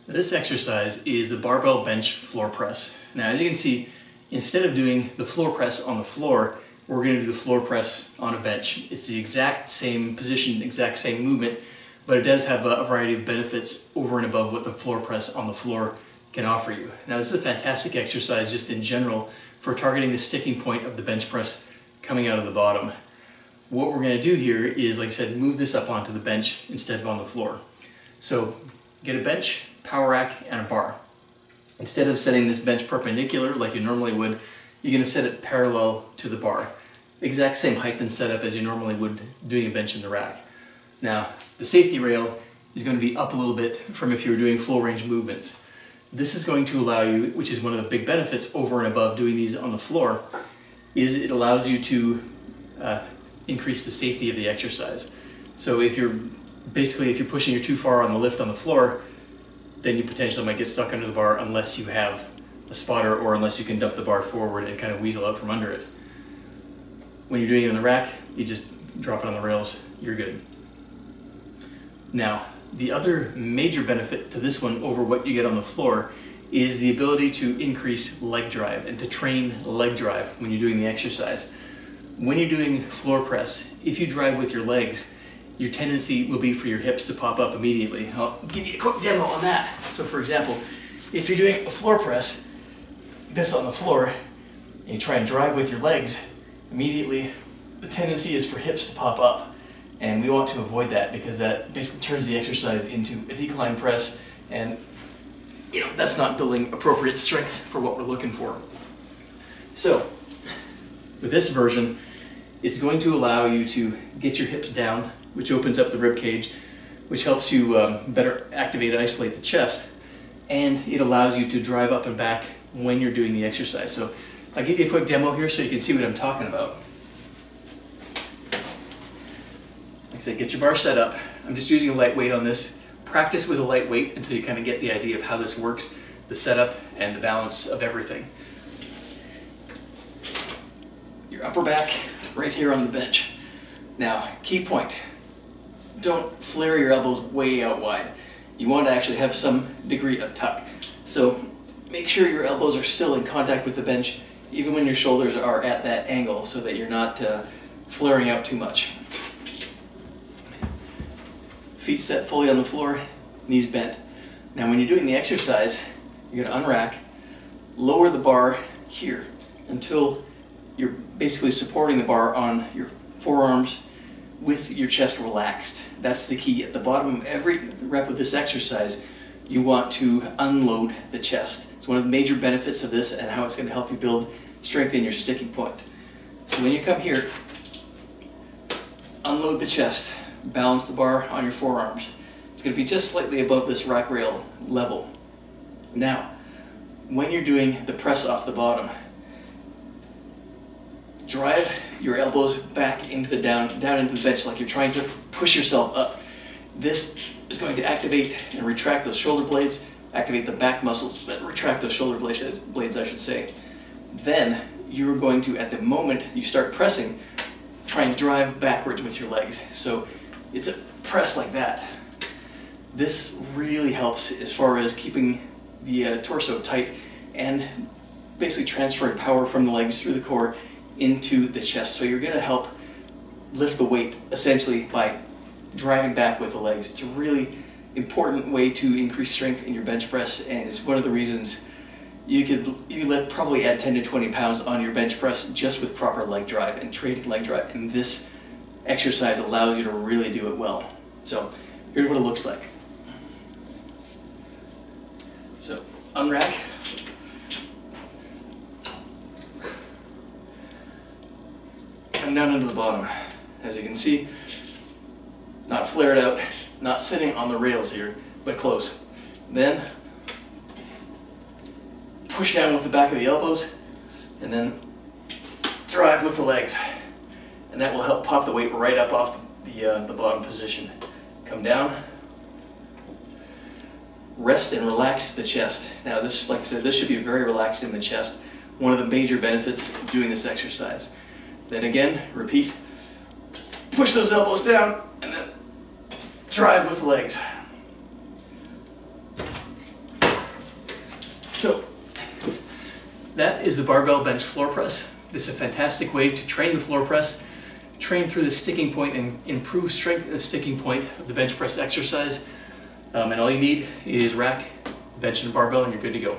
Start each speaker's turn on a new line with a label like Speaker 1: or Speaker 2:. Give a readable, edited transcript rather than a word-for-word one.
Speaker 1: This exercise is the barbell bench floor press. Now, as you can see, instead of doing the floor press on the floor, we're going to do the floor press on a bench. It's the exact same position, exact same movement, but it does have a variety of benefits over and above what the floor press on the floor can offer you. Now, this is a fantastic exercise just in general for targeting the sticking point of the bench press coming out of the bottom. What we're going to do here is, like I said, move this up onto the bench instead of on the floor. So get a bench, power rack, and a bar. Instead of setting this bench perpendicular like you normally would, you're going to set it parallel to the bar. Exact same height and setup as you normally would doing a bench in the rack. Now, the safety rail is going to be up a little bit from if you were doing full range movements. This is going to allow you, which is one of the big benefits over and above doing these on the floor, is it allows you to increase the safety of the exercise. So if you're pushing it too far on the lift on the floor, then you potentially might get stuck under the bar unless you have a spotter or unless you can dump the bar forward and kind of weasel out from under it. When you're doing it on the rack, you just drop it on the rails, you're good. Now, the other major benefit to this one over what you get on the floor is the ability to increase leg drive and to train leg drive when you're doing the exercise. When you're doing floor press, if you drive with your legs, your tendency will be for your hips to pop up immediately. I'll give you a quick demo on that. So for example, if you're doing a floor press, this on the floor, and you try and drive with your legs, immediately the tendency is for hips to pop up. And we want to avoid that because that basically turns the exercise into a decline press, and that's not building appropriate strength for what we're looking for. So with this version, it's going to allow you to get your hips down, which opens up the rib cage, which helps you better activate and isolate the chest, and it allows you to drive up and back when you're doing the exercise. So I'll give you a quick demo here so you can see what I'm talking about. Like I said, get your bar set up. I'm just using a light weight on this. Practice with a light weight until you kind of get the idea of how this works, the setup and the balance of everything. Your upper back right here on the bench. Now, key point, don't flare your elbows way out wide. You want to actually have some degree of tuck. So make sure your elbows are still in contact with the bench, even when your shoulders are at that angle, so that you're not flaring out too much. Feet set fully on the floor, knees bent. Now when you're doing the exercise, you're going to unrack, lower the bar here until you're basically supporting the bar on your forearms with your chest relaxed. That's the key. At the bottom of every rep of this exercise, you want to unload the chest. It's one of the major benefits of this and how it's going to help you build strength in your sticking point. So when you come here, unload the chest, balance the bar on your forearms. It's going to be just slightly above this rack rail level. Now, when you're doing the press off the bottom, drive your elbows back into the down into the bench like you're trying to push yourself up. This is going to activate and retract those shoulder blades, activate the back muscles that retract those shoulder blades, I should say. Then you're going to, at the moment you start pressing, try and drive backwards with your legs. So it's a press like that. This really helps as far as keeping the torso tight and basically transferring power from the legs through the core into the chest. So you're going to help lift the weight essentially by driving back with the legs. It's a really important way to increase strength in your bench press, and it's one of the reasons you could probably add 10 to 20 pounds on your bench press just with proper leg drive and training leg drive, and this exercise allows you to really do it well. So here's what it looks like. So unrack, come down into the bottom. As you can see, not flared out, not sitting on the rails here, but close. Then push down with the back of the elbows, and then drive with the legs. And that will help pop the weight right up off the bottom position. Come down, rest and relax the chest. Now this, like I said, this should be very relaxed in the chest. One of the major benefits of doing this exercise. Then again, repeat. Push those elbows down and then drive with the legs. So that is the barbell bench floor press. This is a fantastic way to train the floor press, train through the sticking point and improve strength at the sticking point of the bench press exercise. And all you need is rack, bench, and barbell, and you're good to go.